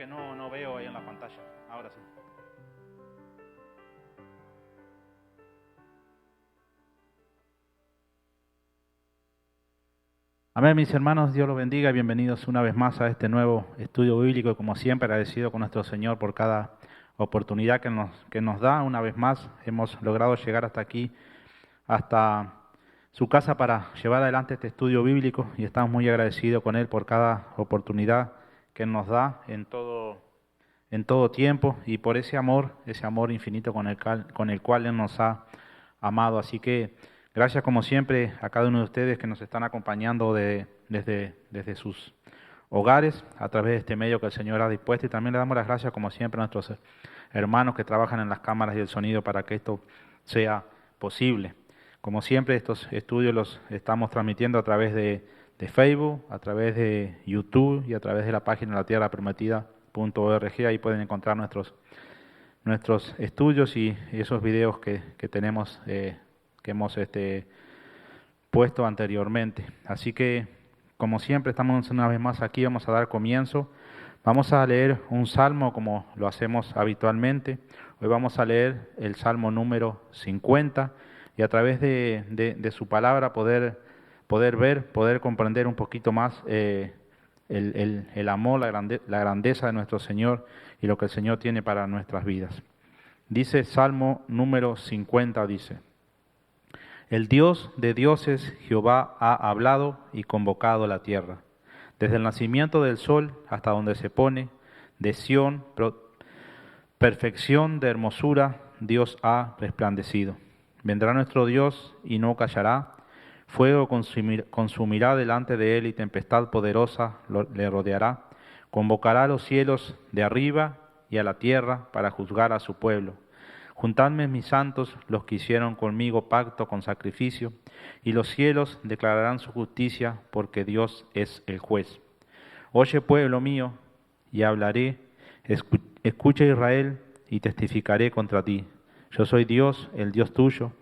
que no veo ahí en la pantalla. Ahora sí. Amén, mis hermanos, Dios los bendiga y bienvenidos una vez más a este nuevo estudio bíblico y como siempre agradecido con nuestro Señor por cada oportunidad que nos da. Una vez más hemos logrado llegar hasta aquí, hasta su casa para llevar adelante este estudio bíblico y estamos muy agradecidos con Él por cada oportunidad que nos da en todo tiempo y por ese amor infinito con el cual Él nos ha amado. Así que gracias como siempre a cada uno de ustedes que nos están acompañando desde sus hogares a través de este medio que el Señor ha dispuesto y también le damos las gracias como siempre a nuestros hermanos que trabajan en las cámaras y el sonido para que esto sea posible. Como siempre estos estudios los estamos transmitiendo a través de Facebook, a través de YouTube y a través de la página latierraprometida.org. Ahí pueden encontrar nuestros estudios y esos videos que tenemos, que hemos puesto anteriormente. Así que, como siempre, estamos una vez más aquí, vamos a dar comienzo. Vamos a leer un salmo como lo hacemos habitualmente. Hoy vamos a leer el salmo número 50 y a través de su palabra poder ver, poder comprender un poquito más el amor, la grandeza de nuestro Señor y lo que el Señor tiene para nuestras vidas. Dice Salmo número 50, dice: El Dios de dioses, Jehová, ha hablado y convocado la tierra. Desde el nacimiento del sol hasta donde se pone, de Sión, perfección de hermosura, Dios ha resplandecido. Vendrá nuestro Dios y no callará. Fuego consumirá delante de él y tempestad poderosa le rodeará. Convocará a los cielos de arriba y a la tierra para juzgar a su pueblo. Juntadme mis santos, los que hicieron conmigo pacto con sacrificio, y los cielos declararán su justicia, porque Dios es el juez. Oye, pueblo mío, y hablaré, escucha Israel, y testificaré contra ti. Yo soy Dios, el Dios tuyo.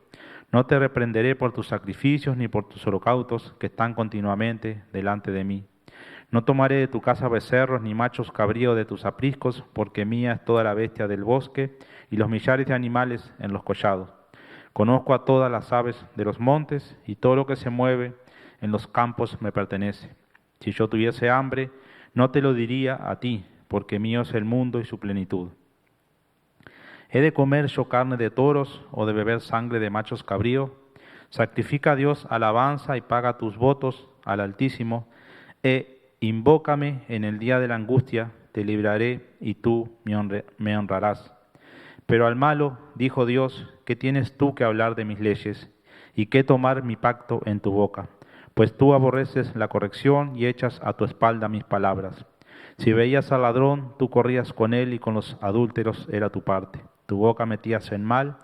No te reprenderé por tus sacrificios ni por tus holocaustos que están continuamente delante de mí. No tomaré de tu casa becerros ni machos cabríos de tus apriscos, porque mía es toda la bestia del bosque y los millares de animales en los collados. Conozco a todas las aves de los montes y todo lo que se mueve en los campos me pertenece. Si yo tuviese hambre, no te lo diría a ti, porque mío es el mundo y su plenitud. ¿He de comer yo carne de toros o de beber sangre de machos cabríos? Sacrifica a Dios alabanza y paga tus votos al Altísimo. Invócame en el día de la angustia, te libraré y tú me honrarás. Pero al malo, dijo Dios, ¿qué tienes tú que hablar de mis leyes? ¿Y qué tomar mi pacto en tu boca? Pues tú aborreces la corrección y echas a tu espalda mis palabras. Si veías al ladrón, tú corrías con él y con los adúlteros era tu parte. Tu boca metías en mal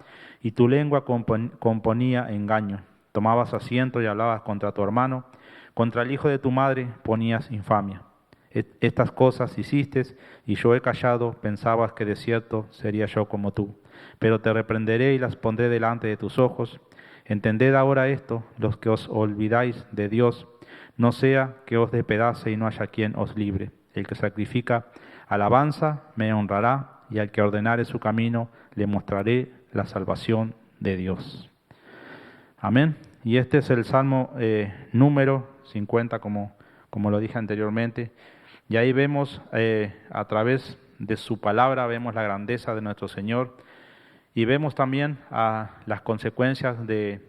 y tu lengua componía engaño. Tomabas asiento y hablabas contra tu hermano. Contra el hijo de tu madre ponías infamia. Estas cosas hiciste y yo he callado, pensabas que de cierto sería yo como tú. Pero te reprenderé y las pondré delante de tus ojos. Entended ahora esto, los que os olvidáis de Dios, no sea que os despedace y no haya quien os libre. El que sacrifica alabanza me honrará, y al que ordenare su camino le mostraré la salvación de Dios. Amén. Y este es el Salmo número 50, como lo dije anteriormente. Y ahí vemos a través de su palabra, vemos la grandeza de nuestro Señor y vemos también las consecuencias de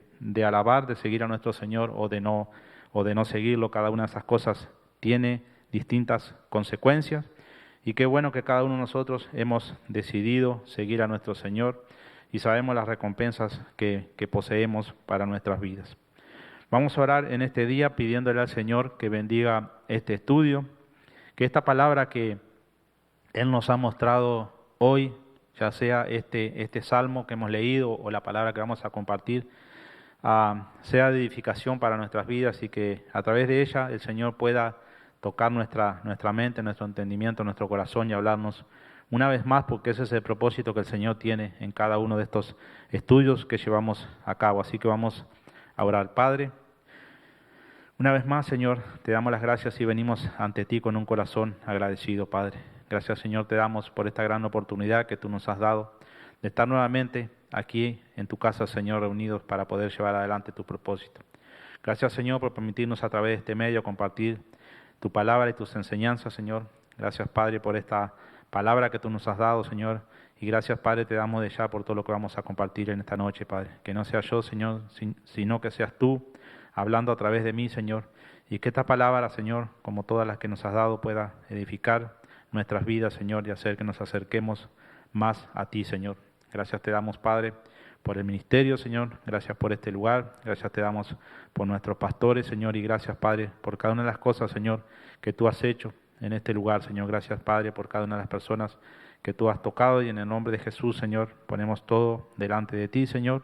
alabar, de seguir a nuestro Señor o de no seguirlo. Cada una de esas cosas tiene distintas consecuencias y qué bueno que cada uno de nosotros hemos decidido seguir a nuestro Señor y sabemos las recompensas que poseemos para nuestras vidas. Vamos a orar en este día pidiéndole al Señor que bendiga este estudio, que esta palabra que Él nos ha mostrado hoy, ya sea este salmo que hemos leído o la palabra que vamos a compartir, sea de edificación para nuestras vidas y que a través de ella el Señor pueda tocar nuestra mente, nuestro entendimiento, nuestro corazón y hablarnos una vez más, porque ese es el propósito que el Señor tiene en cada uno de estos estudios que llevamos a cabo. Así que vamos a orar. Padre, una vez más, Señor, te damos las gracias y venimos ante ti con un corazón agradecido, Padre. Gracias, Señor, te damos por esta gran oportunidad que tú nos has dado de estar nuevamente aquí en tu casa, Señor, reunidos para poder llevar adelante tu propósito. Gracias, Señor, por permitirnos a través de este medio compartir tu palabra y tus enseñanzas, Señor. Gracias, Padre, por esta palabra que tú nos has dado, Señor. Y gracias, Padre, te damos de ya por todo lo que vamos a compartir en esta noche, Padre. Que no sea yo, Señor, sino que seas tú hablando a través de mí, Señor. Y que esta palabra, Señor, como todas las que nos has dado, pueda edificar nuestras vidas, Señor, y hacer que nos acerquemos más a ti, Señor. Gracias te damos, Padre, por el ministerio, Señor. Gracias por este lugar. Gracias te damos por nuestros pastores, Señor. Y gracias, Padre, por cada una de las cosas, Señor, que tú has hecho en este lugar, Señor. Gracias, Padre, por cada una de las personas que tú has tocado. Y en el nombre de Jesús, Señor, ponemos todo delante de ti, Señor.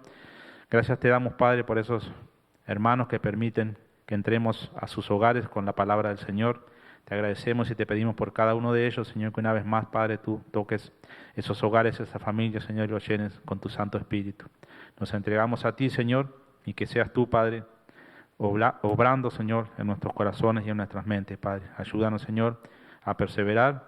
Gracias te damos, Padre, por esos hermanos que permiten que entremos a sus hogares con la palabra del Señor. Te agradecemos y te pedimos por cada uno de ellos, Señor, que una vez más, Padre, tú toques esos hogares, esas familias, Señor, y los llenes con tu Santo Espíritu. Nos entregamos a ti, Señor, y que seas tú, Padre, obrando, Señor, en nuestros corazones y en nuestras mentes, Padre. Ayúdanos, Señor, a perseverar,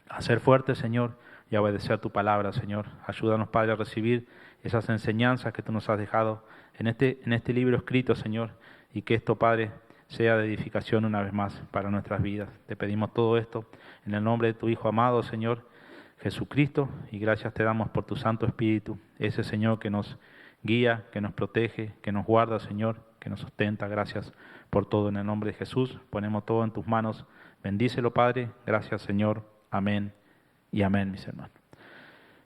a ser fuertes, Señor, y a obedecer tu palabra, Señor. Ayúdanos, Padre, a recibir esas enseñanzas que tú nos has dejado en este libro escrito, Señor, y que esto, Padre, sea de edificación una vez más para nuestras vidas. Te pedimos todo esto en el nombre de tu Hijo amado, Señor Jesucristo, y gracias te damos por tu Santo Espíritu, ese Señor que nos guía, que nos protege, que nos guarda, Señor, que nos sustenta. Gracias por todo en el nombre de Jesús. Ponemos todo en tus manos. Bendícelo, Padre. Gracias, Señor. Amén y amén, mis hermanos.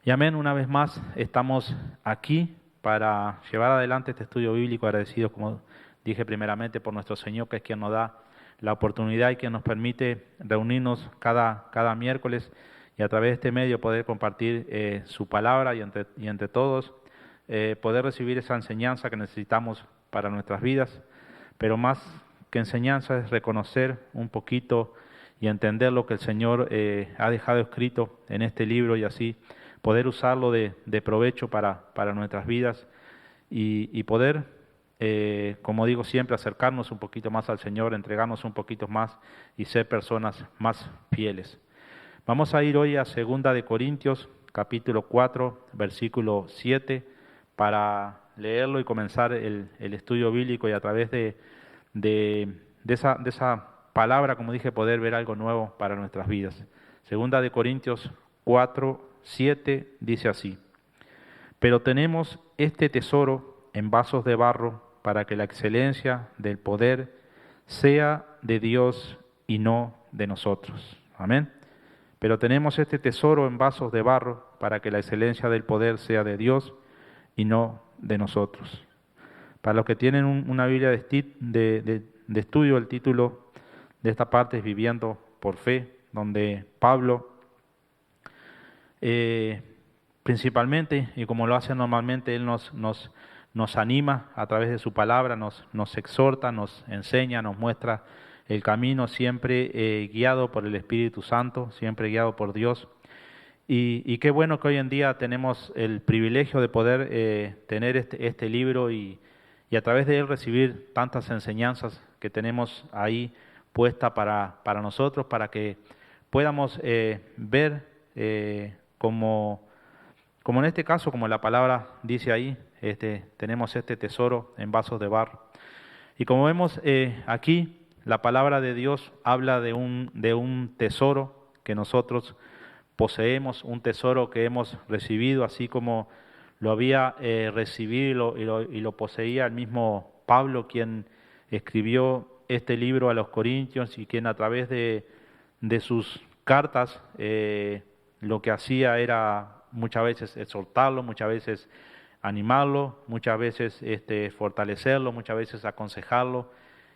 Y amén, una vez más estamos aquí para llevar adelante este estudio bíblico, agradecidos, como dije primeramente, por nuestro Señor, que es quien nos da la oportunidad y quien nos permite reunirnos cada miércoles y a través de este medio poder compartir su palabra y entre todos poder recibir esa enseñanza que necesitamos para nuestras vidas. Pero más que enseñanza es reconocer un poquito y entender lo que el Señor ha dejado escrito en este libro y así poder usarlo de provecho para nuestras vidas y poder, como digo siempre, acercarnos un poquito más al Señor, entregarnos un poquito más y ser personas más fieles. Vamos a ir hoy a 2 de Corintios, capítulo 4, versículo 7, para leerlo y comenzar el estudio bíblico y a través de esa palabra, como dije, poder ver algo nuevo para nuestras vidas. 2 de Corintios 4, 7 dice así: pero tenemos este tesoro en vasos de barro para que la excelencia del poder sea de Dios y no de nosotros. Amén. Pero tenemos este tesoro en vasos de barro para que la excelencia del poder sea de Dios y no de nosotros. Para los que tienen una Biblia de estudio, el título de esta parte es Viviendo por Fe, donde Pablo principalmente, y como lo hace normalmente, él nos anima a través de su palabra, nos exhorta, nos enseña, nos muestra el camino, siempre guiado por el Espíritu Santo, siempre guiado por Dios. Y qué bueno que hoy en día tenemos el privilegio de poder tener este libro y a través de él recibir tantas enseñanzas que tenemos ahí puestas para nosotros, para que podamos ver como en este caso, como la palabra dice ahí, tenemos este tesoro en vasos de barro. Y como vemos aquí, la palabra de Dios habla de un tesoro que nosotros poseemos, un tesoro que hemos recibido, así como lo había recibido y lo poseía el mismo Pablo, quien escribió este libro a los Corintios y quien a través de sus cartas lo que hacía era muchas veces exhortarlo, muchas veces animarlo, muchas veces fortalecerlo, muchas veces aconsejarlo.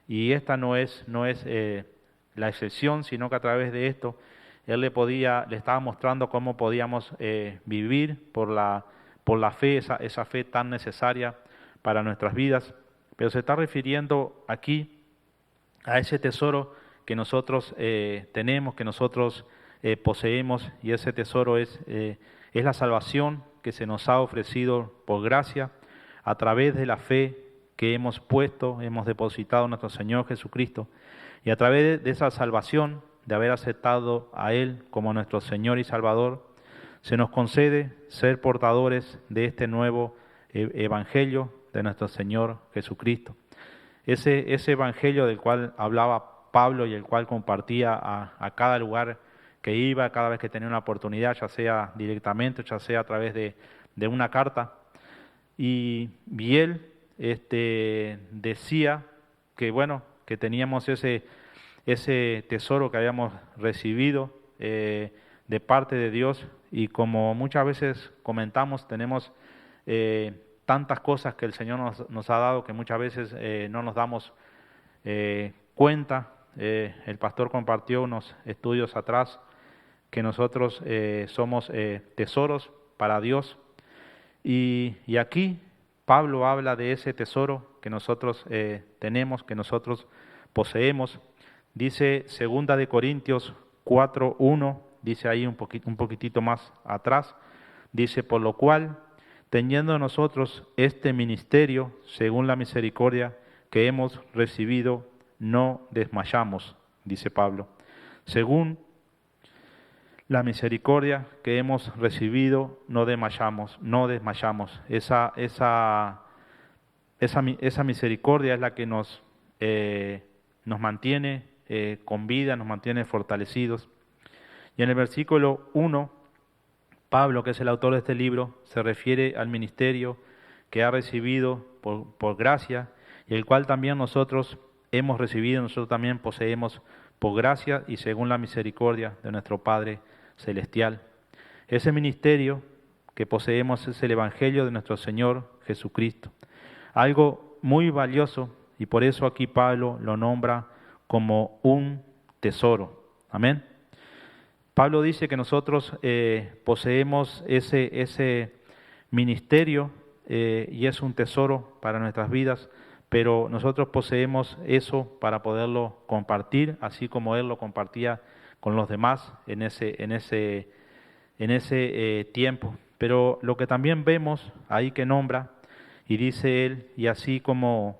Y esta no es la excepción, sino que a través de esto él le estaba mostrando cómo podíamos vivir por la fe, esa fe tan necesaria para nuestras vidas. Pero se está refiriendo aquí a ese tesoro que nosotros tenemos, que nosotros poseemos, y ese tesoro es la salvación que se nos ha ofrecido por gracia a través de la fe que hemos depositado en nuestro Señor Jesucristo. Y a través de esa salvación, de haber aceptado a Él como nuestro Señor y Salvador, se nos concede ser portadores de este nuevo Evangelio de nuestro Señor Jesucristo. Ese Evangelio del cual hablaba Pablo y el cual compartía a cada lugar que iba, cada vez que tenía una oportunidad, ya sea directamente, ya sea a través de una carta. Y él decía que, bueno, que teníamos ese tesoro que habíamos recibido de parte de Dios, y como muchas veces comentamos, tenemos tantas cosas que el Señor nos ha dado que muchas veces no nos damos cuenta. El pastor compartió unos estudios atrás que nosotros somos tesoros para Dios, y aquí Pablo habla de ese tesoro que nosotros tenemos, que nosotros poseemos. Dice 2 de Corintios 4:1, dice ahí un poquitito más atrás, dice: por lo cual, teniendo nosotros este ministerio, según la misericordia que hemos recibido, no desmayamos, dice Pablo. Según la misericordia que hemos recibido, no desmayamos. Esa misericordia es la que nos mantiene con vida, nos mantiene fortalecidos. Y en el versículo 1, Pablo, que es el autor de este libro, se refiere al ministerio que ha recibido por gracia, y el cual también nosotros hemos recibido, nosotros también poseemos por gracia y según la misericordia de nuestro Padre Celestial. Ese ministerio que poseemos es el Evangelio de nuestro Señor Jesucristo. Algo muy valioso, y por eso aquí Pablo lo nombra como un tesoro. Amén. Pablo dice que nosotros poseemos ese ministerio y es un tesoro para nuestras vidas, pero nosotros poseemos eso para poderlo compartir, así como Él lo compartía con los demás en ese tiempo. Pero lo que también vemos ahí que nombra, y dice Él, y así como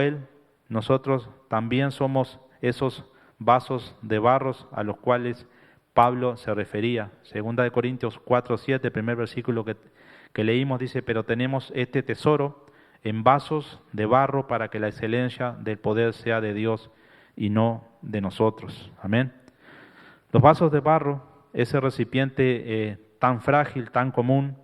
Él, nosotros también somos esos vasos de barros a los cuales Pablo se refería. 2 de Corintios 4:7, el primer versículo que leímos, dice: pero tenemos este tesoro en vasos de barro para que la excelencia del poder sea de Dios y no de nosotros. Amén. Los vasos de barro, ese recipiente tan frágil, tan común,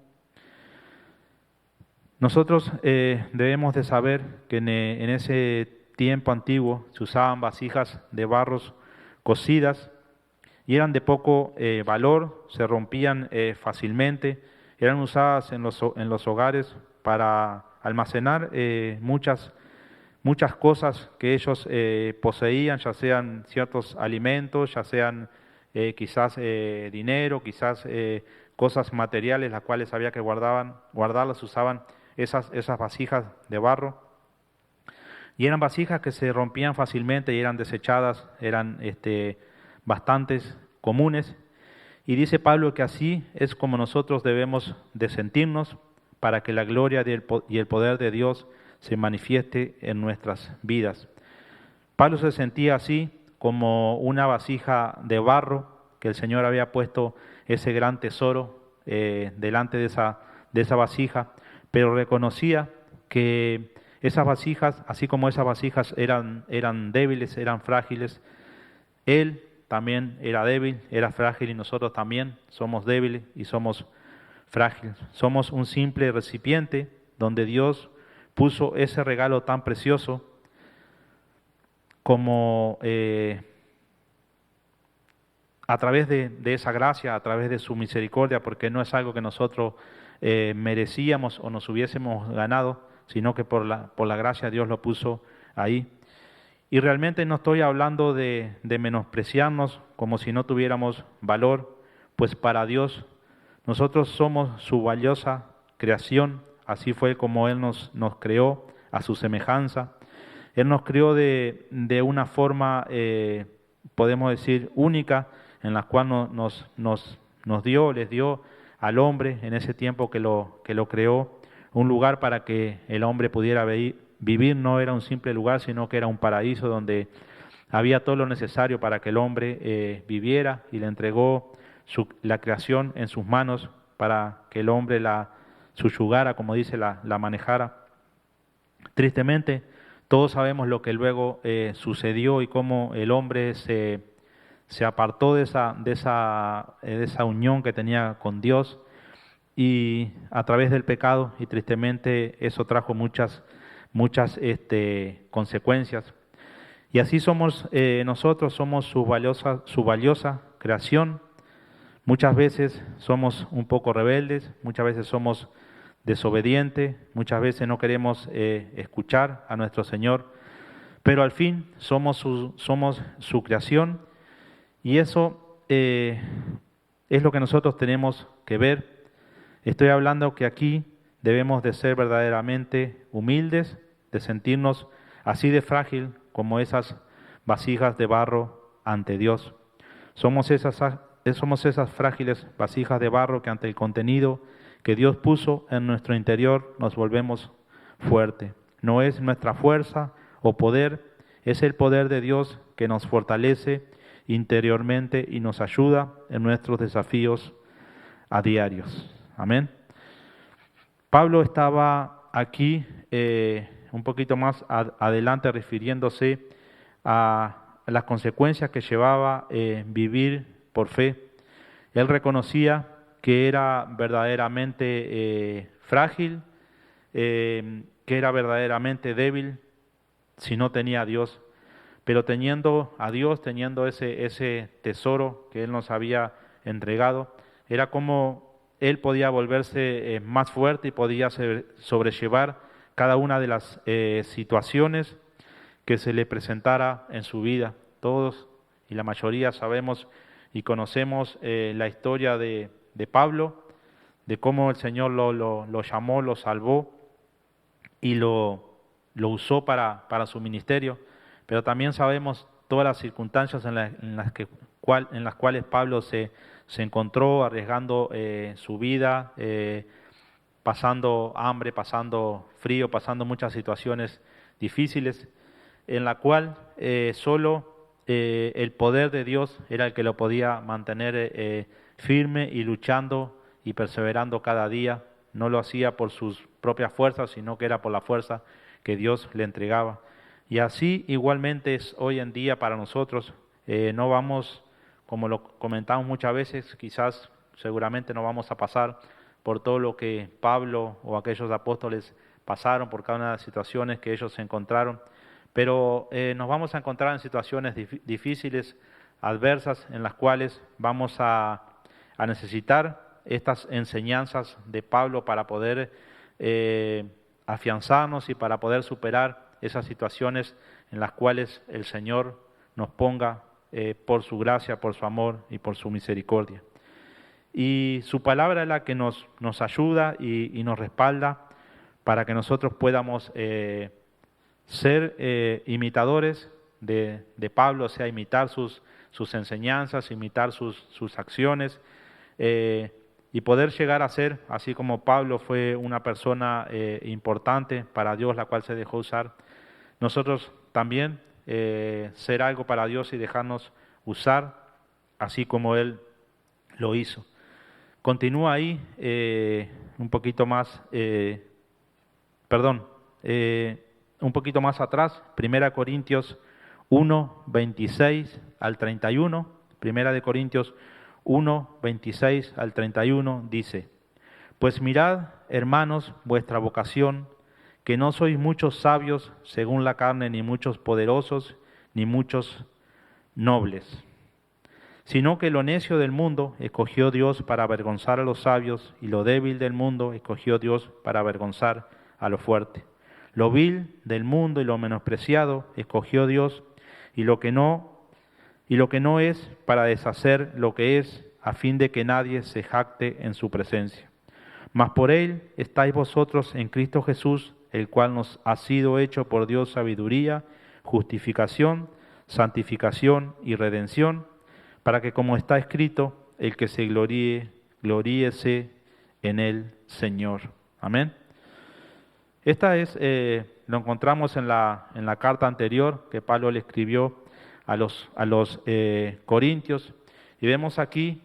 nosotros debemos de saber que en ese tiempo antiguo se usaban vasijas de barros cocidas y eran de poco valor, se rompían fácilmente, eran usadas en los hogares para almacenar muchas cosas que ellos poseían, ya sean ciertos alimentos, ya sean quizás dinero, quizás cosas materiales, las cuales había que guardarlas, usaban esas vasijas de barro. Y eran vasijas que se rompían fácilmente y eran desechadas, eran bastantes comunes. Y dice Pablo que así es como nosotros debemos de sentirnos para que la gloria y el poder de Dios se manifieste en nuestras vidas. Pablo se sentía así, como una vasija de barro, que el Señor había puesto ese gran tesoro delante de esa vasija, pero reconocía que esas vasijas, así como esas vasijas eran débiles, eran frágiles, Él también era débil, era frágil, y nosotros también somos débiles y somos frágiles. Somos un simple recipiente donde Dios puso ese regalo tan precioso como a través de esa gracia, a través de su misericordia, porque no es algo que nosotros merecíamos o nos hubiésemos ganado, sino que por la gracia Dios lo puso ahí. Y realmente no estoy hablando de menospreciarnos como si no tuviéramos valor, pues para Dios nosotros somos su valiosa creación, así fue como Él nos creó a su semejanza. Él nos creó de una forma, podemos decir, única, en la cual les dio al hombre en ese tiempo que lo creó, un lugar para que el hombre pudiera vivir. No era un simple lugar, sino que era un paraíso donde había todo lo necesario para que el hombre viviera, y le entregó la creación en sus manos para que el hombre la subyugara, como dice, la manejara. Tristemente, todos sabemos lo que luego sucedió y cómo el hombre se apartó de esa unión que tenía con Dios, y a través del pecado, y tristemente eso trajo muchas consecuencias. Y así somos nosotros, somos su valiosa creación. Muchas veces somos un poco rebeldes, muchas veces somos desobedientes, muchas veces no queremos escuchar a nuestro Señor, pero al fin somos su creación, y eso es lo que nosotros tenemos que ver. Estoy hablando que aquí debemos de ser verdaderamente humildes, de sentirnos así de frágil como esas vasijas de barro ante Dios. Somos esas frágiles vasijas de barro que ante el contenido que Dios puso en nuestro interior nos volvemos fuertes. No es nuestra fuerza o poder, es el poder de Dios que nos fortalece interiormente y nos ayuda en nuestros desafíos a diarios. Amén. Pablo estaba aquí un poquito más adelante refiriéndose a las consecuencias que llevaba vivir por fe. Él reconocía que era verdaderamente frágil, que era verdaderamente débil si no tenía a Dios. Pero teniendo a Dios, teniendo ese tesoro que Él nos había entregado, era como Él podía volverse más fuerte y podía sobrellevar cada una de las situaciones que se le presentara en su vida. Todos y la mayoría sabemos y conocemos la historia de Pablo, de cómo el Señor lo llamó, lo salvó y lo usó para su ministerio, pero también sabemos todas las circunstancias en las cuales Pablo se encontró arriesgando su vida, pasando hambre, pasando frío, pasando muchas situaciones difíciles, en la cual solo el poder de Dios era el que lo podía mantener firme y luchando y perseverando cada día. No lo hacía por sus propias fuerzas, sino que era por la fuerza que Dios le entregaba. Y así igualmente es hoy en día para nosotros. No vamos, como lo comentamos muchas veces, quizás seguramente no vamos a pasar por todo lo que Pablo o aquellos apóstoles pasaron, por cada una de las situaciones que ellos se encontraron, pero nos vamos a encontrar en situaciones difíciles, adversas, en las cuales vamos a necesitar estas enseñanzas de Pablo para poder afianzarnos y para poder superar esas situaciones en las cuales el Señor nos ponga por su gracia, por su amor y por su misericordia. Y su palabra es la que nos ayuda y nos respalda para que nosotros podamos ser imitadores de Pablo, o sea, imitar sus enseñanzas, imitar sus acciones, y poder llegar a ser, así como Pablo fue una persona importante para Dios, la cual se dejó usar, nosotros también ser algo para Dios y dejarnos usar, así como Él lo hizo. Continúa ahí un poquito más, un poquito más atrás, 1 Corintios 1, 26 al 31, 1 Corintios 1, 26 al 31 dice: Pues mirad, hermanos, vuestra vocación, que no sois muchos sabios según la carne, ni muchos poderosos, ni muchos nobles, sino que lo necio del mundo escogió Dios para avergonzar a los sabios, y lo débil del mundo escogió Dios para avergonzar a lo fuerte. Lo vil del mundo y lo menospreciado escogió Dios, y lo que no es, para deshacer lo que es, a fin de que nadie se jacte en su presencia. Mas por él estáis vosotros en Cristo Jesús, el cual nos ha sido hecho por Dios sabiduría, justificación, santificación y redención, para que, como está escrito, el que se gloríe, gloríese en el Señor. Amén. Esta es, lo encontramos en la carta anterior que Pablo le escribió Corintios. Y vemos aquí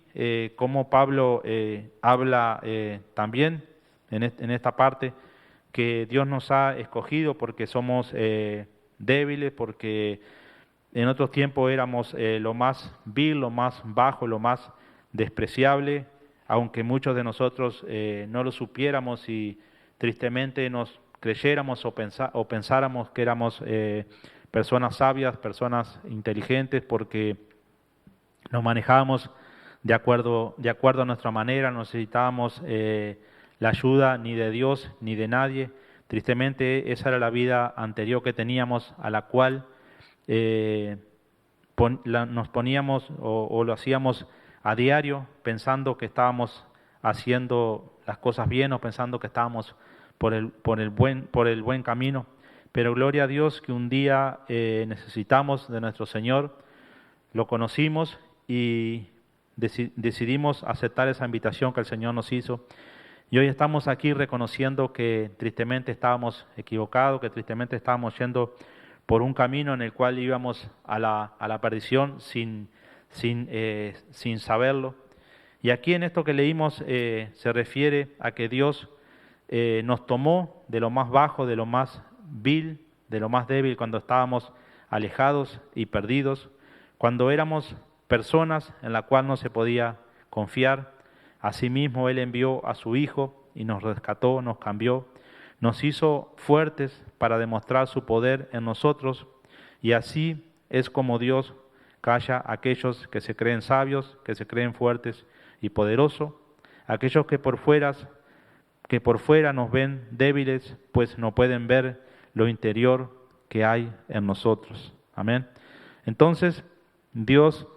cómo Pablo habla también en esta parte, que Dios nos ha escogido porque somos débiles, porque en otros tiempos éramos lo más vil, lo más bajo, lo más despreciable, aunque muchos de nosotros no lo supiéramos y tristemente nos creyéramos o pensáramos que éramos personas sabias, personas inteligentes, porque nos manejábamos de acuerdo a nuestra manera, no necesitábamos la ayuda ni de Dios ni de nadie. Tristemente esa era la vida anterior que teníamos, a la cual nos poníamos o lo hacíamos a diario pensando que estábamos haciendo las cosas bien o pensando que estábamos por el buen camino. Pero gloria a Dios que un día necesitamos de nuestro Señor, lo conocimos y decidimos aceptar esa invitación que el Señor nos hizo. Y hoy estamos aquí reconociendo que tristemente estábamos equivocados, que tristemente estábamos yendo por un camino en el cual íbamos a la perdición sin saberlo. Y aquí en esto que leímos se refiere a que Dios nos tomó de lo más bajo, de lo más vil, de lo más débil, cuando estábamos alejados y perdidos, cuando éramos personas en la cual no se podía confiar. Asimismo, Él envió a su Hijo y nos rescató, nos cambió, nos hizo fuertes para demostrar su poder en nosotros, y así es como Dios calla a aquellos que se creen sabios, que se creen fuertes y poderosos, aquellos que por fuera nos ven débiles, pues no pueden ver lo interior que hay en nosotros. Amén. Entonces, Dios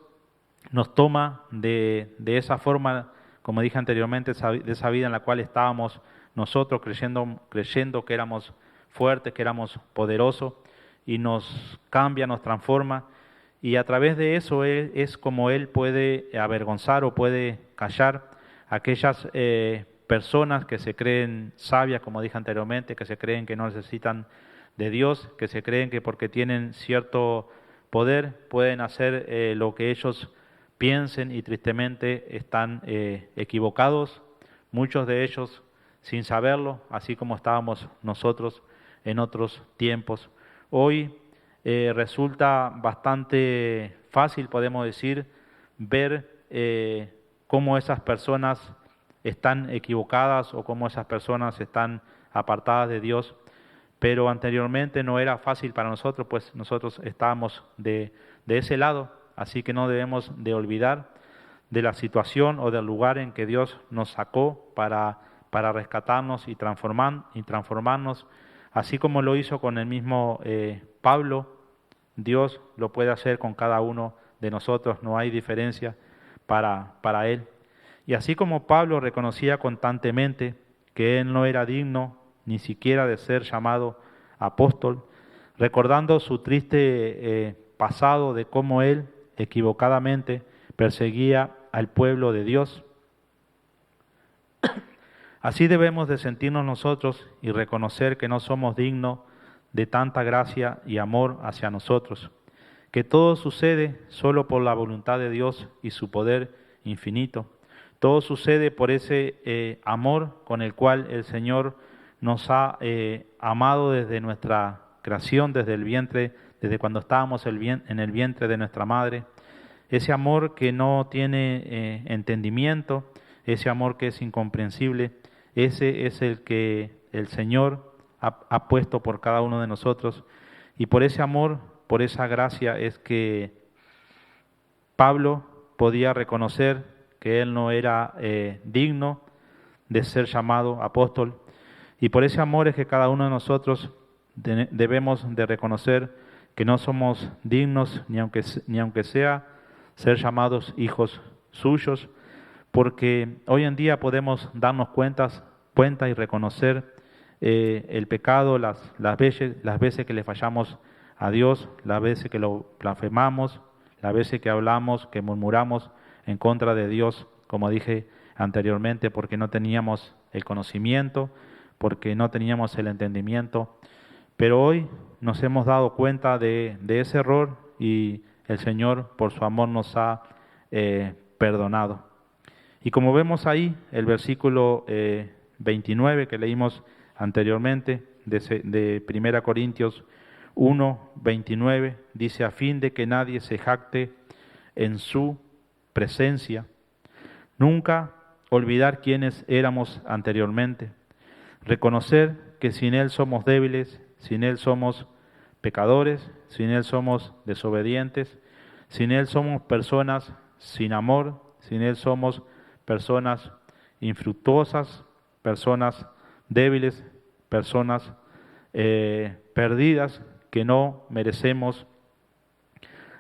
nos toma de esa forma, como dije anteriormente, de esa vida en la cual estábamos nosotros creyendo que éramos fuertes, que éramos poderosos, y nos cambia, nos transforma, y a través de eso es como Él puede avergonzar o puede callar a aquellas personas que se creen sabias, como dije anteriormente, que se creen que no necesitan de Dios, que se creen que porque tienen cierto poder pueden hacer lo que ellos piensen, y tristemente están equivocados, muchos de ellos sin saberlo, así como estábamos nosotros en otros tiempos. Hoy resulta bastante fácil, podemos decir, ver cómo esas personas están equivocadas o cómo esas personas están apartadas de Dios, pero anteriormente no era fácil para nosotros, pues nosotros estábamos de ese lado, así que no debemos de olvidar de la situación o del lugar en que Dios nos sacó para rescatarnos y transformarnos, así como lo hizo con el mismo Pablo. Dios lo puede hacer con cada uno de nosotros, no hay diferencia para Él. Y así como Pablo reconocía constantemente que él no era digno ni siquiera de ser llamado apóstol, recordando su triste pasado de cómo él equivocadamente perseguía al pueblo de Dios, así debemos de sentirnos nosotros y reconocer que no somos dignos de tanta gracia y amor hacia nosotros, que todo sucede solo por la voluntad de Dios y su poder infinito. Todo sucede por ese amor con el cual el Señor nos ha amado desde nuestra creación, desde el vientre, desde cuando estábamos en el vientre de nuestra madre. Ese amor que no tiene entendimiento, ese amor que es incomprensible, ese es el que el Señor ha puesto por cada uno de nosotros. Y por ese amor, por esa gracia es que Pablo podía reconocer que él no era digno de ser llamado apóstol, y por ese amor es que cada uno de nosotros debemos de reconocer que no somos dignos, ni aunque sea ser llamados hijos suyos, porque hoy en día podemos darnos cuenta y reconocer el pecado, las veces que le fallamos a Dios, las veces que lo blasfemamos, las veces que hablamos, que murmuramos en contra de Dios, como dije anteriormente, porque no teníamos el conocimiento, porque no teníamos el entendimiento. Pero hoy nos hemos dado cuenta de ese error, y el Señor por su amor nos ha perdonado. Y como vemos ahí, el versículo 29 que leímos anteriormente de 1 Corintios 1, 29, dice: a fin de que nadie se jacte en su presencia, nunca olvidar quiénes éramos anteriormente, reconocer que sin Él somos débiles, sin Él somos pecadores, sin Él somos desobedientes, sin Él somos personas sin amor, sin Él somos personas infructuosas, personas débiles, personas perdidas, que no merecemos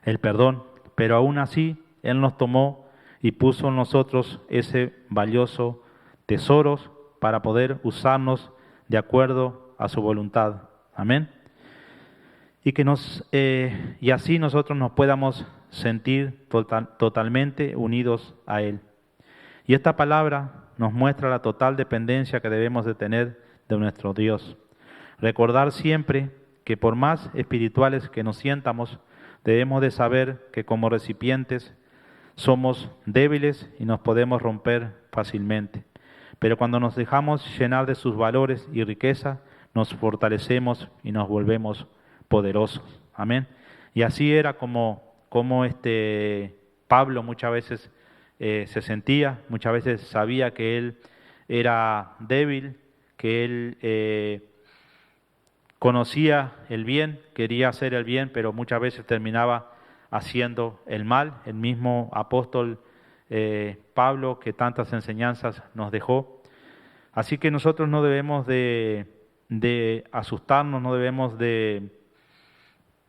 el perdón, pero aún así Él nos tomó y puso en nosotros ese valioso tesoro para poder usarnos de acuerdo a su voluntad. Amén. Y que y así nosotros nos podamos sentir totalmente unidos a Él. Y esta palabra nos muestra la total dependencia que debemos de tener de nuestro Dios. Recordar siempre que por más espirituales que nos sientamos, debemos de saber que como recipientes somos débiles y nos podemos romper fácilmente. Pero cuando nos dejamos llenar de sus valores y riqueza, nos fortalecemos y nos volvemos poderosos. Amén. Y así era como Pablo muchas veces se sentía, muchas veces sabía que él era débil, que él conocía el bien, quería hacer el bien, pero muchas veces terminaba haciendo el mal. El mismo apóstol Pablo, que tantas enseñanzas nos dejó. Así que nosotros no debemos de asustarnos, no debemos de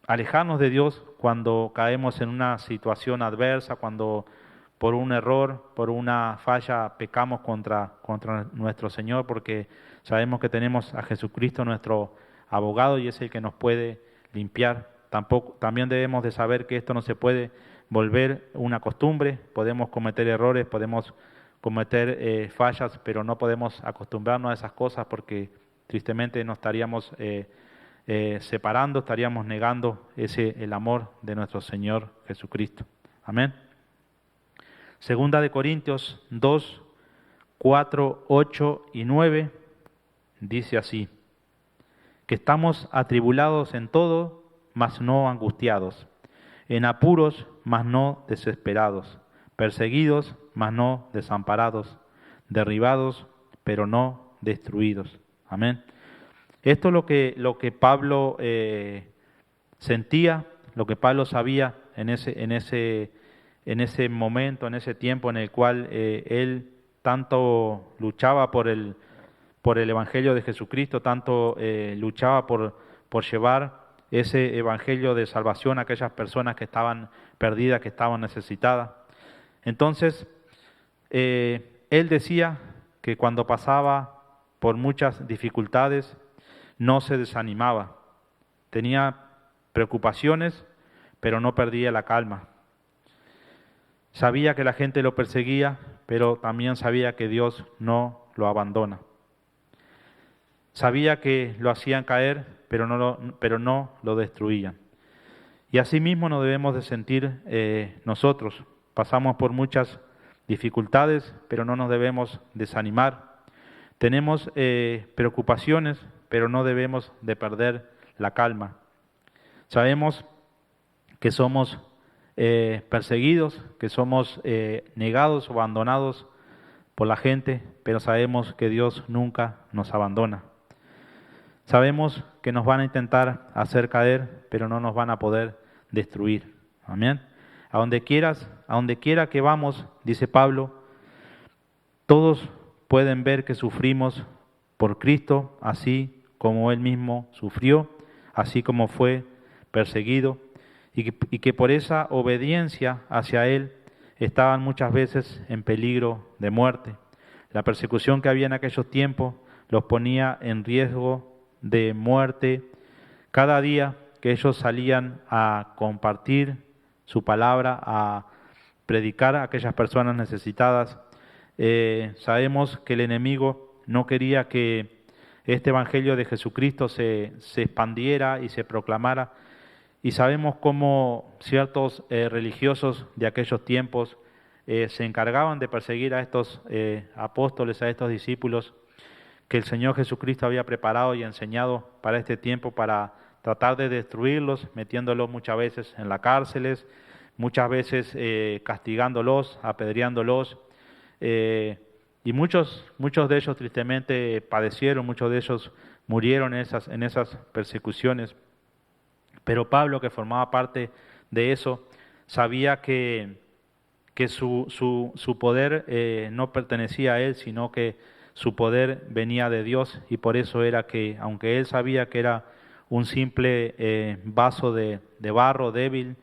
alejarnos de Dios cuando caemos en una situación adversa, cuando por un error, por una falla pecamos contra nuestro Señor, porque sabemos que tenemos a Jesucristo nuestro abogado y es el que nos puede limpiar. También debemos de saber que esto no se puede volver una costumbre, podemos cometer errores, podemos cometer fallas, pero no podemos acostumbrarnos a esas cosas porque tristemente nos estaríamos separando, estaríamos negando el amor de nuestro Señor Jesucristo. Amén. Segunda de Corintios 2, 4, 8 y 9 dice así: que estamos atribulados en todo, mas no angustiados, en apuros, mas no desesperados, perseguidos, mas no desamparados, derribados, pero no destruidos. Amén. Esto es lo que Pablo sentía, lo que Pablo sabía en ese momento, en ese tiempo en el cual él tanto luchaba por el Evangelio de Jesucristo, tanto luchaba por llevar ese Evangelio de salvación a aquellas personas que estaban perdidas, que estaban necesitadas. Entonces, él decía que cuando pasaba por muchas dificultades, no se desanimaba. Tenía preocupaciones, pero no perdía la calma. Sabía que la gente lo perseguía, pero también sabía que Dios no lo abandona. Sabía que lo hacían caer, pero no lo destruían. Y así mismo nos debemos de sentir nosotros. Pasamos por muchas dificultades, pero no nos debemos desanimar. Tenemos preocupaciones, pero no debemos de perder la calma. Sabemos que somos perseguidos, que somos negados o abandonados por la gente, pero sabemos que Dios nunca nos abandona. Sabemos que nos van a intentar hacer caer, pero no nos van a poder destruir. Amén. A donde quiera que vamos, dice Pablo, todos pueden ver que sufrimos por Cristo, así como Él mismo sufrió, así como fue perseguido, y que por esa obediencia hacia Él estaban muchas veces en peligro de muerte. La persecución que había en aquellos tiempos los ponía en riesgo de muerte. Cada día que ellos salían a compartir su palabra, a predicar a aquellas personas necesitadas, sabemos que el enemigo no quería que este evangelio de Jesucristo se expandiera y se proclamara, Y sabemos cómo ciertos religiosos de aquellos tiempos se encargaban de perseguir a estos apóstoles, a estos discípulos que el Señor Jesucristo había preparado y enseñado para este tiempo, para tratar de destruirlos, metiéndolos muchas veces en las cárceles, muchas veces castigándolos, apedreándolos. Y muchos de ellos tristemente padecieron, muchos de ellos murieron en esas persecuciones. Pero Pablo, que formaba parte de eso, sabía que su poder no pertenecía a él, sino que su poder venía de Dios, y por eso era que, aunque él sabía que era un simple vaso de barro débil,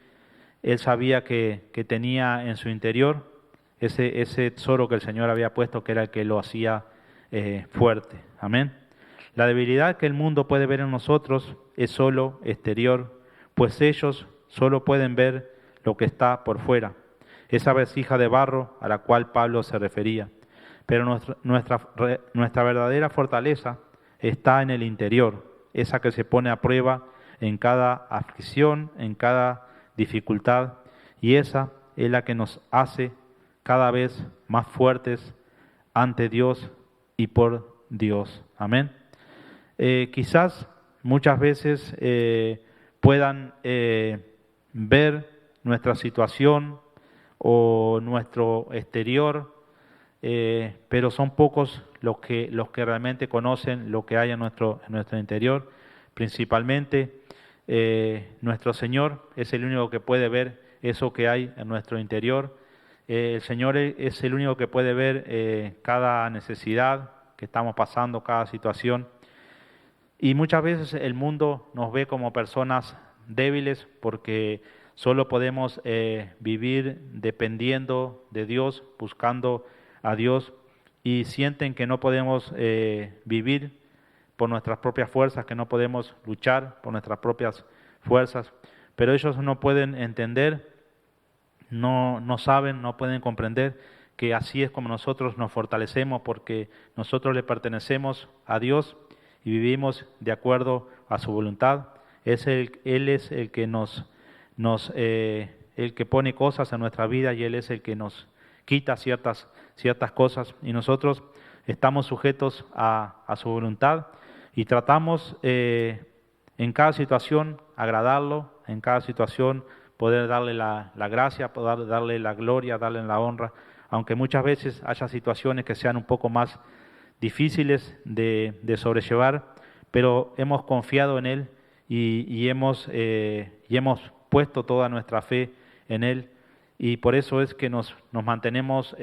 él sabía que tenía en su interior ese tesoro que el Señor había puesto, que era el que lo hacía fuerte. Amén. La debilidad que el mundo puede ver en nosotros es solo exterior, pues ellos solo pueden ver lo que está por fuera, esa vasija de barro a la cual Pablo se refería. Pero nuestra verdadera fortaleza está en el interior, esa que se pone a prueba en cada aflicción, en cada dificultad, y esa es la que nos hace cada vez más fuertes ante Dios y por Dios. Amén. Quizás muchas veces puedan ver nuestra situación o nuestro exterior, pero son pocos los que realmente conocen lo que hay en nuestro interior. Principalmente nuestro Señor es el único que puede ver eso que hay en nuestro interior. El Señor es el único que puede ver cada necesidad que estamos pasando, cada situación. Y muchas veces el mundo nos ve como personas débiles porque solo podemos vivir dependiendo de Dios, buscando a Dios, y sienten que no podemos vivir por nuestras propias fuerzas, que no podemos luchar por nuestras propias fuerzas, pero ellos no pueden entender, no saben, no pueden comprender que así es como nosotros nos fortalecemos, porque nosotros le pertenecemos a Dios y vivimos de acuerdo a su voluntad. Él es el que el que pone cosas en nuestra vida, y Él es el que nos quita ciertas cosas, y nosotros estamos sujetos a su voluntad y tratamos en cada situación agradarlo, en cada situación poder darle la gracia, poder darle la gloria, darle la honra, aunque muchas veces haya situaciones que sean un poco más difíciles de sobrellevar, pero hemos confiado en Él y hemos puesto toda nuestra fe en Él, y por eso es que nos mantenemos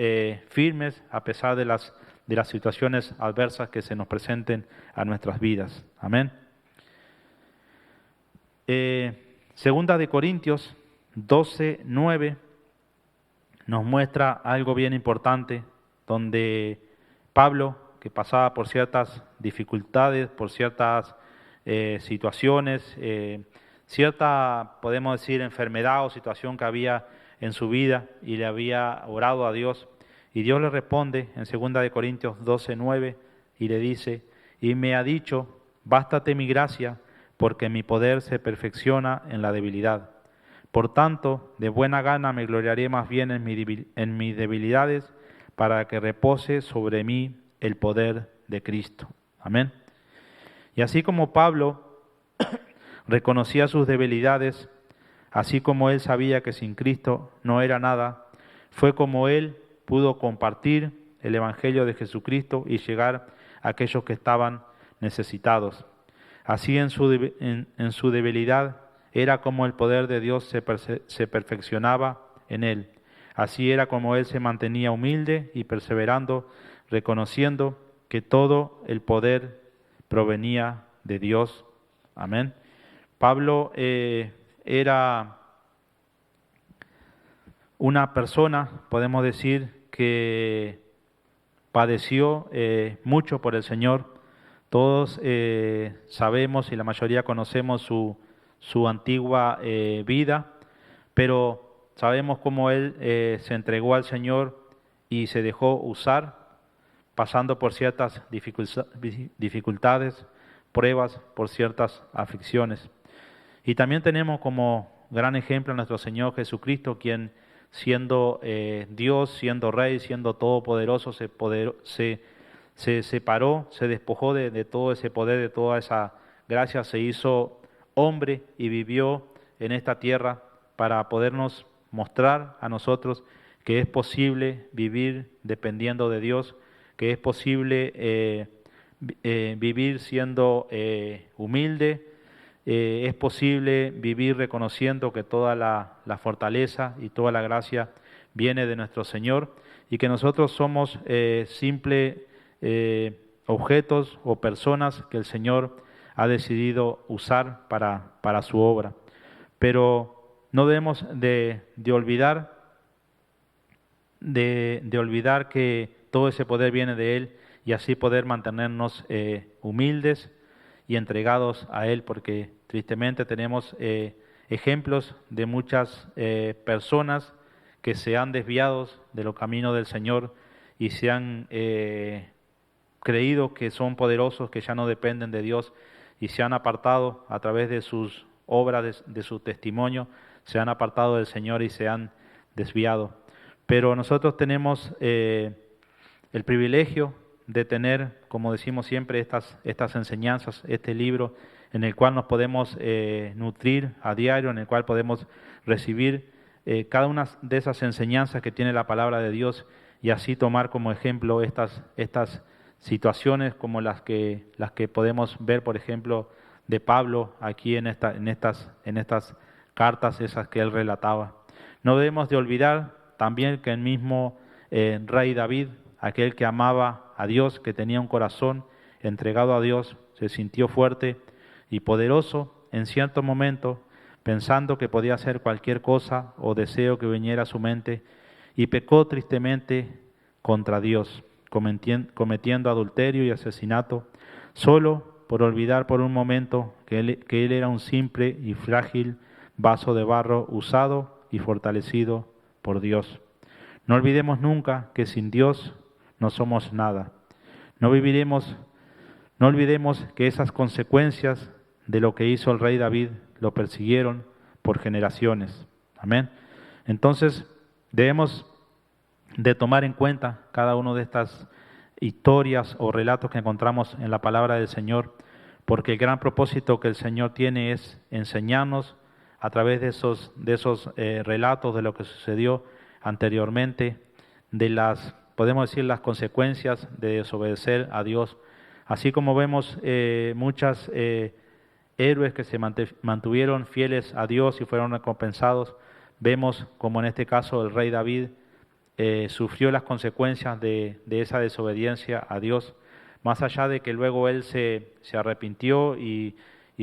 firmes a pesar de las situaciones adversas que se nos presenten a nuestras vidas. Amén. Segunda de Corintios 12:9 nos muestra algo bien importante, donde Pablo, que pasaba por ciertas dificultades, por ciertas situaciones, cierta, podemos decir, enfermedad o situación que había en su vida, y le había orado a Dios, y Dios le responde en 2 de Corintios 12:9 y le dice: y me ha dicho, bástate mi gracia, porque mi poder se perfecciona en la debilidad. Por tanto, de buena gana me gloriaré más bien en mis debilidades, para que repose sobre mí el poder de Cristo. Amén. Y así como Pablo reconocía sus debilidades, así como él sabía que sin Cristo no era nada, fue como él pudo compartir el Evangelio de Jesucristo y llegar a aquellos que estaban necesitados. Así en su debilidad era como el poder de Dios se perfeccionaba en él. Así era como él se mantenía humilde y perseverando, reconociendo que todo el poder provenía de Dios. Amén. Pablo era una persona, podemos decir, que padeció mucho por el Señor. Todos sabemos y la mayoría conocemos su antigua vida, pero sabemos cómo él se entregó al Señor y se dejó usar, pasando por ciertas dificultades, pruebas, por ciertas aflicciones. Y también tenemos como gran ejemplo a nuestro Señor Jesucristo, quien siendo Dios, siendo Rey, siendo todopoderoso, se separó, se despojó de todo ese poder, de toda esa gracia, se hizo hombre y vivió en esta tierra para podernos mostrar a nosotros que es posible vivir dependiendo de Dios, que es posible vivir siendo humilde, es posible vivir reconociendo que toda la fortaleza y toda la gracia viene de nuestro Señor y que nosotros somos simples objetos o personas que el Señor ha decidido usar para su obra. Pero no debemos de olvidar que todo ese poder viene de Él y así poder mantenernos humildes y entregados a Él, porque tristemente tenemos ejemplos de muchas personas que se han desviado de los caminos del Señor y se han creído que son poderosos, que ya no dependen de Dios y se han apartado a través de sus obras, de su testimonio, se han apartado del Señor y se han desviado. Pero nosotros tenemos el privilegio de tener, como decimos siempre, estas enseñanzas, este libro en el cual nos podemos nutrir a diario, en el cual podemos recibir cada una de esas enseñanzas que tiene la palabra de Dios y así tomar como ejemplo estas situaciones como las que podemos ver, por ejemplo, de Pablo aquí en estas cartas esas que él relataba. No debemos de olvidar también que el mismo rey David, aquel que amaba a Dios, que tenía un corazón entregado a Dios, se sintió fuerte y poderoso en cierto momento, pensando que podía hacer cualquier cosa o deseo que viniera a su mente, y pecó tristemente contra Dios, cometiendo adulterio y asesinato, solo por olvidar por un momento que él era un simple y frágil vaso de barro usado y fortalecido por Dios. No olvidemos nunca que sin Dios no somos nada. No olvidemos que esas consecuencias de lo que hizo el rey David lo persiguieron por generaciones. Amén. Entonces, debemos de tomar en cuenta cada una de estas historias o relatos que encontramos en la palabra del Señor, porque el gran propósito que el Señor tiene es enseñarnos a través de esos relatos de lo que sucedió anteriormente, podemos decir, las consecuencias de desobedecer a Dios. Así como vemos muchas héroes que se mantuvieron fieles a Dios y fueron recompensados, vemos como en este caso el rey David sufrió las consecuencias de esa desobediencia a Dios, más allá de que luego él se arrepintió y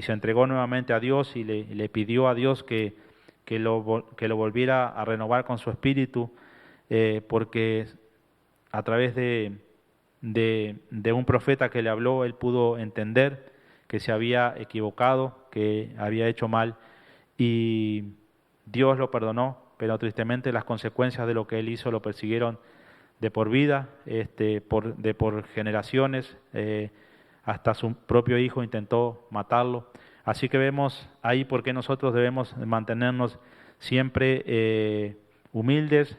se entregó nuevamente a Dios y le pidió a Dios que lo volviera a renovar con su espíritu, porque a través de un profeta que le habló, él pudo entender que se había equivocado, que había hecho mal, y Dios lo perdonó, pero tristemente las consecuencias de lo que él hizo lo persiguieron de por vida, por generaciones, hasta su propio hijo intentó matarlo. Así que vemos ahí por qué nosotros debemos mantenernos siempre humildes,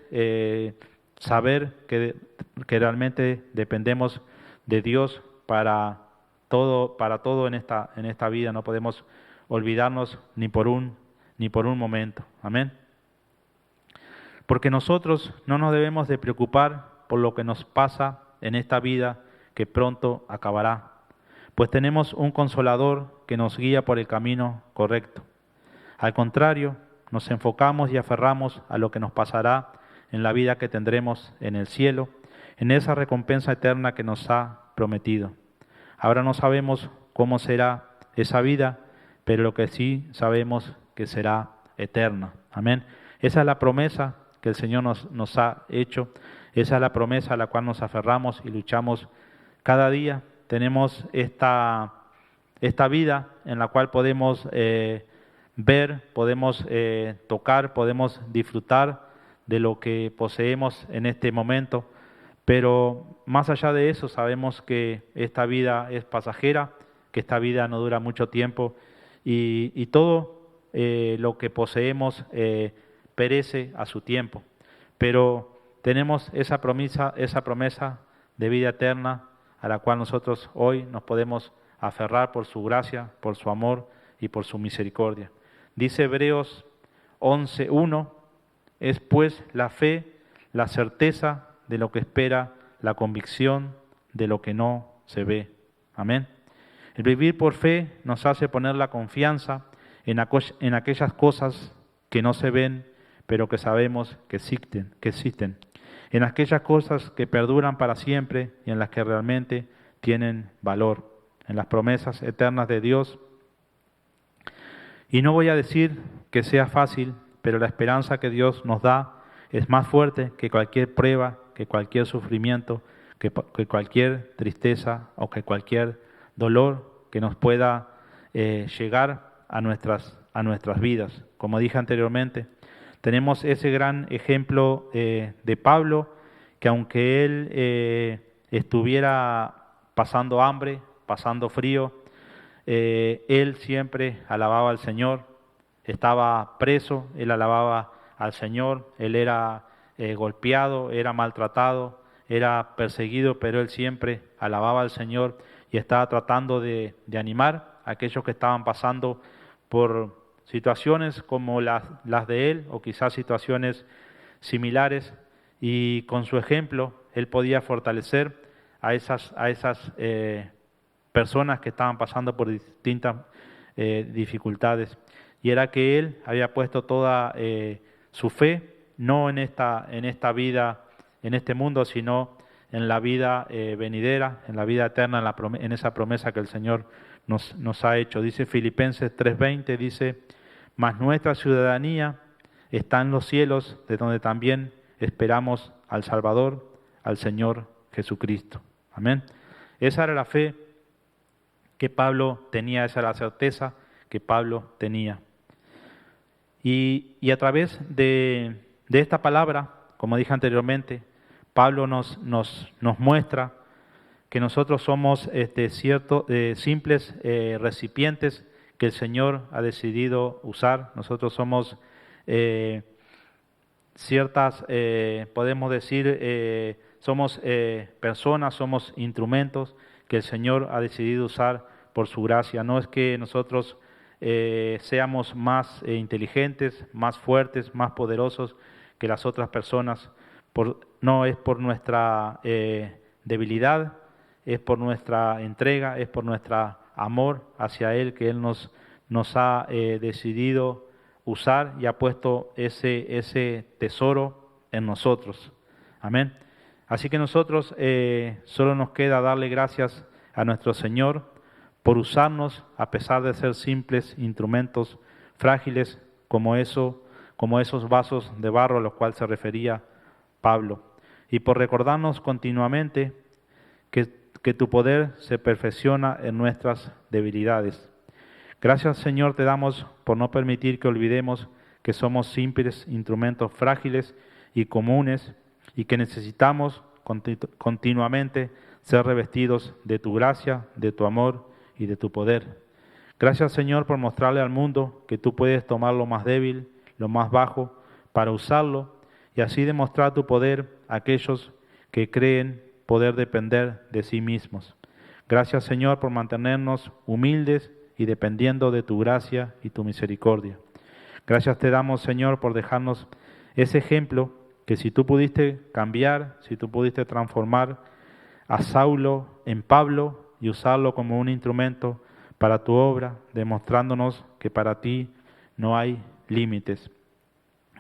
saber que realmente dependemos de Dios para todo en esta vida. No podemos olvidarnos ni por un momento. Amén. Porque nosotros no nos debemos de preocupar por lo que nos pasa en esta vida que pronto acabará, pues tenemos un consolador que nos guía por el camino correcto. Al contrario, nos enfocamos y aferramos a lo que nos pasará en la vida que tendremos en el cielo, en esa recompensa eterna que nos ha prometido. Ahora no sabemos cómo será esa vida, pero lo que sí sabemos que será eterna. Amén. Esa es la promesa que el Señor nos ha hecho. Esa es la promesa a la cual nos aferramos y luchamos cada día. Tenemos esta vida en la cual podemos ver, podemos tocar, podemos disfrutar de lo que poseemos en este momento, pero más allá de eso sabemos que esta vida es pasajera, que esta vida no dura mucho tiempo y todo lo que poseemos perece a su tiempo. Pero tenemos esa promesa de vida eterna a la cual nosotros hoy nos podemos aferrar por su gracia, por su amor y por su misericordia. Dice Hebreos 11:1, es pues la fe, la certeza de lo que espera, la convicción de lo que no se ve. Amén. El vivir por fe nos hace poner la confianza en aquellas cosas que no se ven, pero que sabemos que existen, en aquellas cosas que perduran para siempre y en las que realmente tienen valor, en las promesas eternas de Dios. Y no voy a decir que sea fácil, pero la esperanza que Dios nos da es más fuerte que cualquier prueba, que cualquier sufrimiento, que cualquier tristeza o que cualquier dolor que nos pueda llegar a nuestras vidas. Como dije anteriormente, tenemos ese gran ejemplo de Pablo, que aunque él estuviera pasando hambre, pasando frío, él siempre alababa al Señor. Estaba preso, él alababa al Señor. Él era golpeado, era maltratado, era perseguido, pero él siempre alababa al Señor y estaba tratando de animar a aquellos que estaban pasando por situaciones como las de él, o quizás situaciones similares, y con su ejemplo él podía fortalecer a esas personas que estaban pasando por distintas dificultades. Y era que él había puesto toda su fe, no en esta vida, en este mundo, sino en la vida venidera, en la vida eterna, en esa promesa que el Señor nos ha hecho. Dice Filipenses 3:20, dice, mas nuestra ciudadanía está en los cielos, de donde también esperamos al Salvador, al Señor Jesucristo. Amén. Esa era la fe que Pablo tenía, esa era la certeza que Pablo tenía. Y a través de esta palabra, como dije anteriormente, Pablo nos muestra que nosotros somos simples recipientes que el Señor ha decidido usar. Nosotros somos podemos decir, somos personas, somos instrumentos que el Señor ha decidido usar por su gracia. No es que nosotros seamos más inteligentes, más fuertes, más poderosos que las otras personas. No es por nuestra debilidad, es por nuestra entrega, es por nuestro amor hacia Él que Él nos ha decidido usar y ha puesto ese tesoro en nosotros. Amén. Así que nosotros solo nos queda darle gracias a nuestro Señor por usarnos a pesar de ser simples instrumentos frágiles como esos vasos de barro a los cuales se refería Pablo, y por recordarnos continuamente que tu poder se perfecciona en nuestras debilidades. Gracias, Señor, te damos por no permitir que olvidemos que somos simples instrumentos frágiles y comunes y que necesitamos continuamente ser revestidos de tu gracia, de tu amor y de tu poder. Gracias, Señor, por mostrarle al mundo que tú puedes tomar lo más débil, lo más bajo, para usarlo y así demostrar tu poder a aquellos que creen poder depender de sí mismos. Gracias, Señor, por mantenernos humildes y dependiendo de tu gracia y tu misericordia. Gracias te damos, Señor, por dejarnos ese ejemplo que si tú pudiste cambiar, si tú pudiste transformar a Saulo en Pablo y usarlo como un instrumento para tu obra, demostrándonos que para ti no hay límites.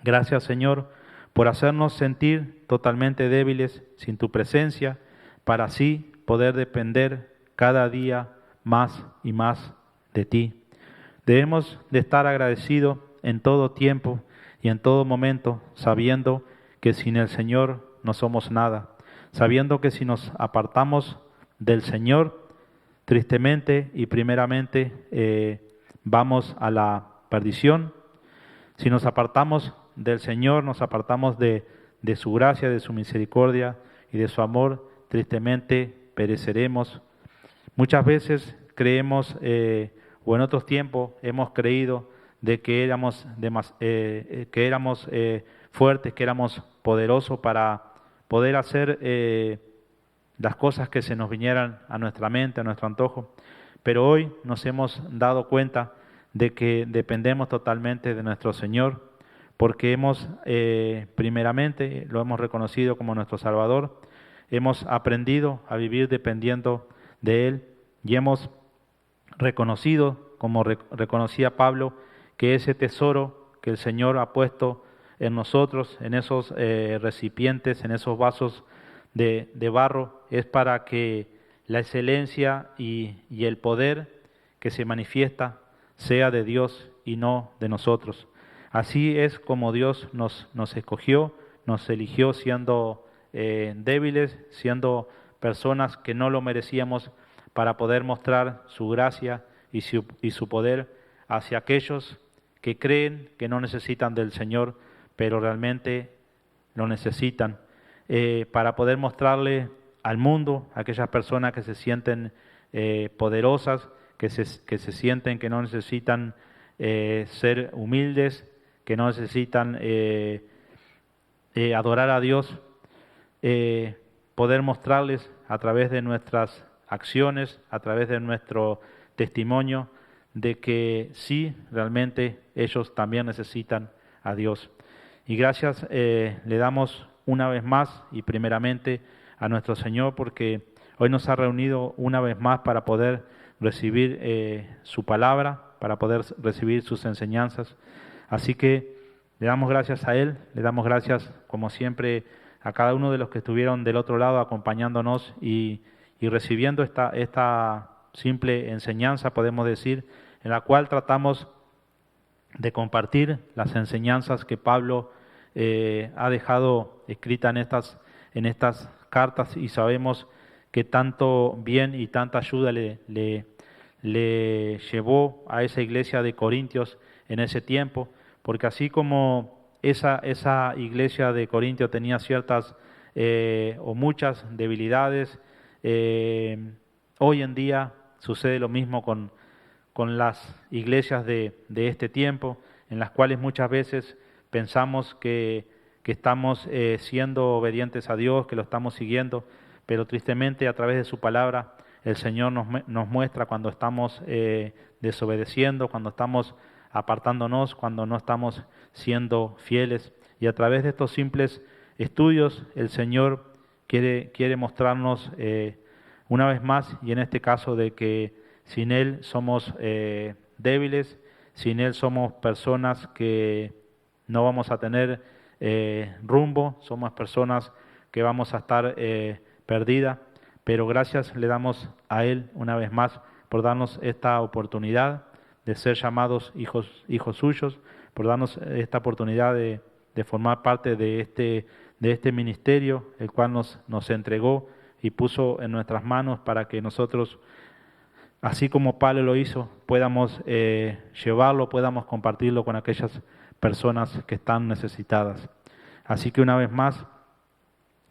Gracias, Señor, por hacernos sentir totalmente débiles sin tu presencia, para así poder depender cada día más y más de ti. Debemos de estar agradecidos en todo tiempo y en todo momento, sabiendo que sin el Señor no somos nada, sabiendo que si nos apartamos del Señor, tristemente y primeramente vamos a la perdición. Si nos apartamos del Señor, nos apartamos de su gracia, de su misericordia y de su amor, tristemente pereceremos. Muchas veces creemos, o en otros tiempos hemos creído, de que que éramos fuertes, que éramos poderosos para poder hacer las cosas que se nos vinieran a nuestra mente, a nuestro antojo. Pero hoy nos hemos dado cuenta de que dependemos totalmente de nuestro Señor, porque hemos, primeramente, lo hemos reconocido como nuestro Salvador, hemos aprendido a vivir dependiendo de Él y hemos reconocido, como reconocía Pablo, que ese tesoro que el Señor ha puesto en nosotros, en esos recipientes, en esos vasos de barro, es para que la excelencia y el poder que se manifiesta sea de Dios y no de nosotros. Así es como Dios nos escogió, nos eligió siendo débiles, siendo personas que no lo merecíamos, para poder mostrar su gracia y su poder hacia aquellos que creen que no necesitan del Señor, pero realmente lo necesitan, para poder mostrarle al mundo, a aquellas personas que se sienten poderosas, que se sienten que no necesitan ser humildes, que no necesitan adorar a Dios, poder mostrarles a través de nuestras acciones, a través de nuestro testimonio, de que sí, realmente ellos también necesitan a Dios. Y gracias le damos una vez más y primeramente a nuestro Señor, porque hoy nos ha reunido una vez más para poder recibir su palabra, para poder recibir sus enseñanzas. Así que le damos gracias a Él, le damos gracias como siempre a cada uno de los que estuvieron del otro lado acompañándonos y recibiendo esta simple enseñanza, podemos decir, en la cual tratamos de compartir las enseñanzas que Pablo ha dejado escritas en estas cartas, y sabemos que tanto bien y tanta ayuda le llevó a esa iglesia de Corintios en ese tiempo, porque así como esa iglesia de Corintios tenía ciertas o muchas debilidades, hoy en día sucede lo mismo con las iglesias de este tiempo, en las cuales muchas veces pensamos que estamos siendo obedientes a Dios, que lo estamos siguiendo, pero tristemente a través de su palabra el Señor nos muestra cuando estamos desobedeciendo, cuando estamos apartándonos, cuando no estamos siendo fieles. Y a través de estos simples estudios el Señor quiere mostrarnos una vez más, y en este caso, de que sin Él somos débiles, sin Él somos personas que no vamos a tener rumbo, somos personas que vamos a estar perdidas, pero gracias le damos a Él una vez más por darnos esta oportunidad de ser llamados hijos suyos, por darnos esta oportunidad de formar parte de este ministerio, el cual nos entregó y puso en nuestras manos para que nosotros, así como Pablo lo hizo, podamos llevarlo, podamos compartirlo con aquellas personas que están necesitadas. Así que una vez más,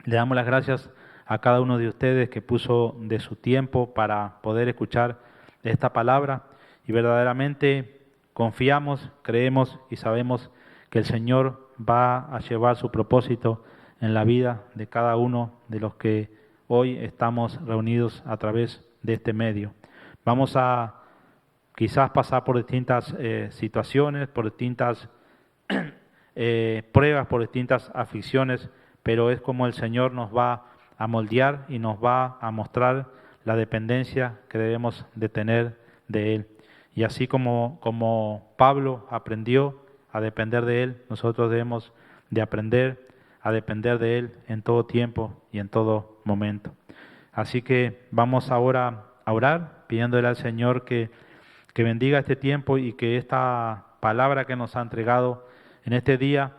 le damos las gracias a cada uno de ustedes que puso de su tiempo para poder escuchar esta palabra, y verdaderamente confiamos, creemos y sabemos que el Señor va a llevar su propósito en la vida de cada uno de los que hoy estamos reunidos a través de este medio. Vamos a quizás pasar por distintas situaciones, por distintas pruebas, por distintas aflicciones, pero es como el Señor nos va a moldear y nos va a mostrar la dependencia que debemos de tener de Él. Y así como Pablo aprendió a depender de Él, nosotros debemos de aprender a depender de Él en todo tiempo y en todo momento. Así que vamos ahora a orar, pidiéndole al Señor que bendiga este tiempo y que esta palabra que nos ha entregado en este día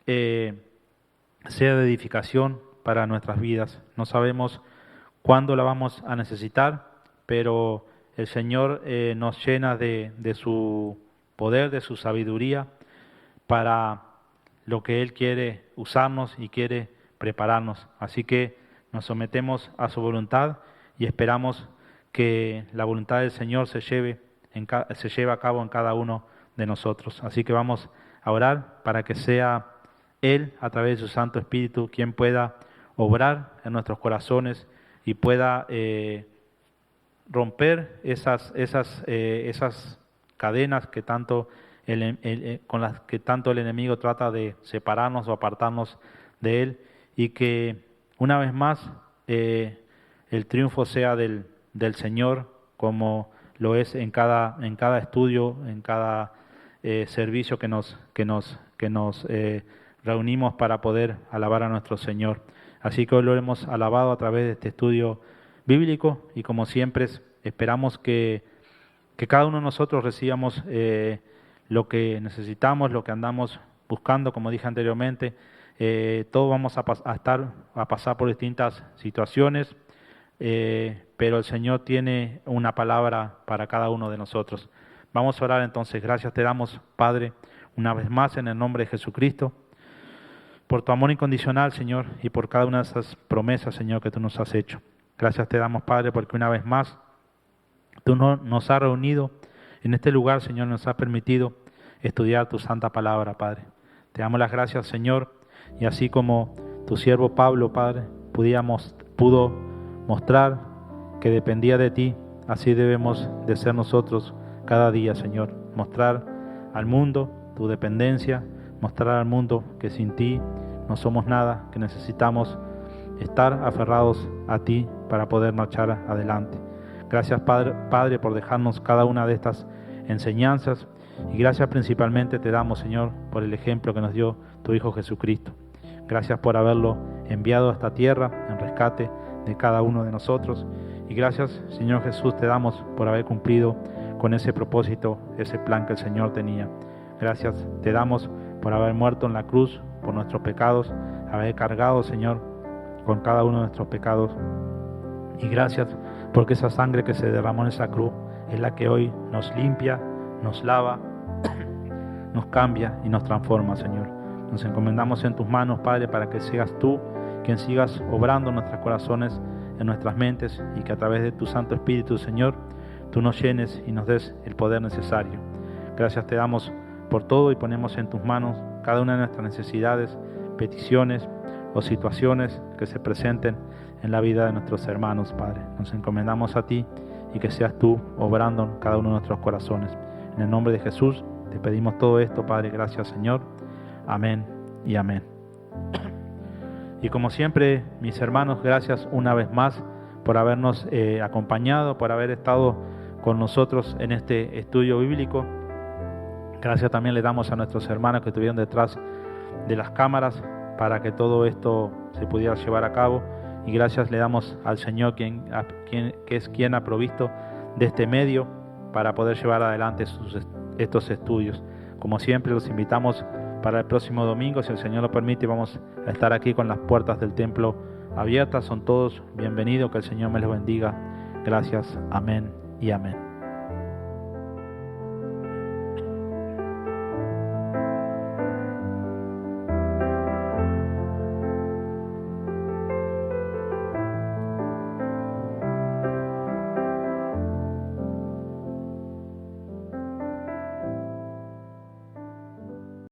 sea de edificación para nuestras vidas. No sabemos cuándo la vamos a necesitar, pero el Señor nos llena de su poder, de su sabiduría para lo que Él quiere usarnos y quiere prepararnos. Así que nos sometemos a su voluntad y esperamos que la voluntad del Señor se lleve a cabo en cada uno de nosotros. Así que vamos a orar para que sea Él, a través de su Santo Espíritu, quien pueda obrar en nuestros corazones y pueda romper esas cadenas que tanto con las que tanto el enemigo trata de separarnos o apartarnos de Él, y que una vez más el triunfo sea del Señor, como lo es en cada estudio, en cada servicio que nos reunimos para poder alabar a nuestro Señor. Así que hoy lo hemos alabado a través de este estudio bíblico, y como siempre esperamos que cada uno de nosotros recibamos lo que necesitamos, lo que andamos buscando. Como dije anteriormente, todos vamos a pasar por distintas situaciones, pero el Señor tiene una palabra para cada uno de nosotros. Vamos a orar entonces. Gracias te damos, Padre, una vez más en el nombre de Jesucristo, por tu amor incondicional, Señor, y por cada una de esas promesas, Señor, que tú nos has hecho. Gracias te damos, Padre, porque una vez más tú nos has reunido en este lugar, Señor, nos has permitido estudiar tu santa palabra, Padre. Te damos las gracias, Señor, y así como tu siervo Pablo, Padre, pudo mostrar que dependía de ti, así debemos de ser nosotros cada día, Señor. Mostrar al mundo tu dependencia, mostrar al mundo que sin ti no somos nada, que necesitamos estar aferrados a ti para poder marchar adelante. Gracias, Padre, por dejarnos cada una de estas enseñanzas, y gracias principalmente te damos, Señor, por el ejemplo que nos dio tu Hijo Jesucristo. Gracias por haberlo enviado a esta tierra en rescate de cada uno de nosotros, y gracias, Señor Jesús, te damos por haber cumplido con ese propósito, ese plan que el Señor tenía. Gracias te damos por haber muerto en la cruz por nuestros pecados, haber cargado, Señor, con cada uno de nuestros pecados. Y gracias porque esa sangre que se derramó en esa cruz es la que hoy nos limpia, nos lava, nos cambia y nos transforma, Señor. Nos encomendamos en tus manos, Padre, para que seas tú quien sigas obrando en nuestros corazones, en nuestras mentes, y que a través de tu Santo Espíritu, Señor, tú nos llenes y nos des el poder necesario. Gracias te damos por todo, y ponemos en tus manos cada una de nuestras necesidades, peticiones o situaciones que se presenten en la vida de nuestros hermanos, Padre. Nos encomendamos a ti, y que seas tú obrando en cada uno de nuestros corazones. En el nombre de Jesús te pedimos todo esto, Padre. Gracias, Señor. Amén y amén. Y como siempre, mis hermanos, gracias una vez más por habernos acompañado, por haber estado con nosotros en este estudio bíblico. Gracias también le damos a nuestros hermanos que estuvieron detrás de las cámaras para que todo esto se pudiera llevar a cabo. Y gracias le damos al Señor, que es quien ha provisto de este medio para poder llevar adelante estos estudios. Como siempre, los invitamos para el próximo domingo. Si el Señor lo permite, vamos a estar aquí con las puertas del templo abiertas. Son todos bienvenidos. Que el Señor me los bendiga. Gracias. Amén y amén.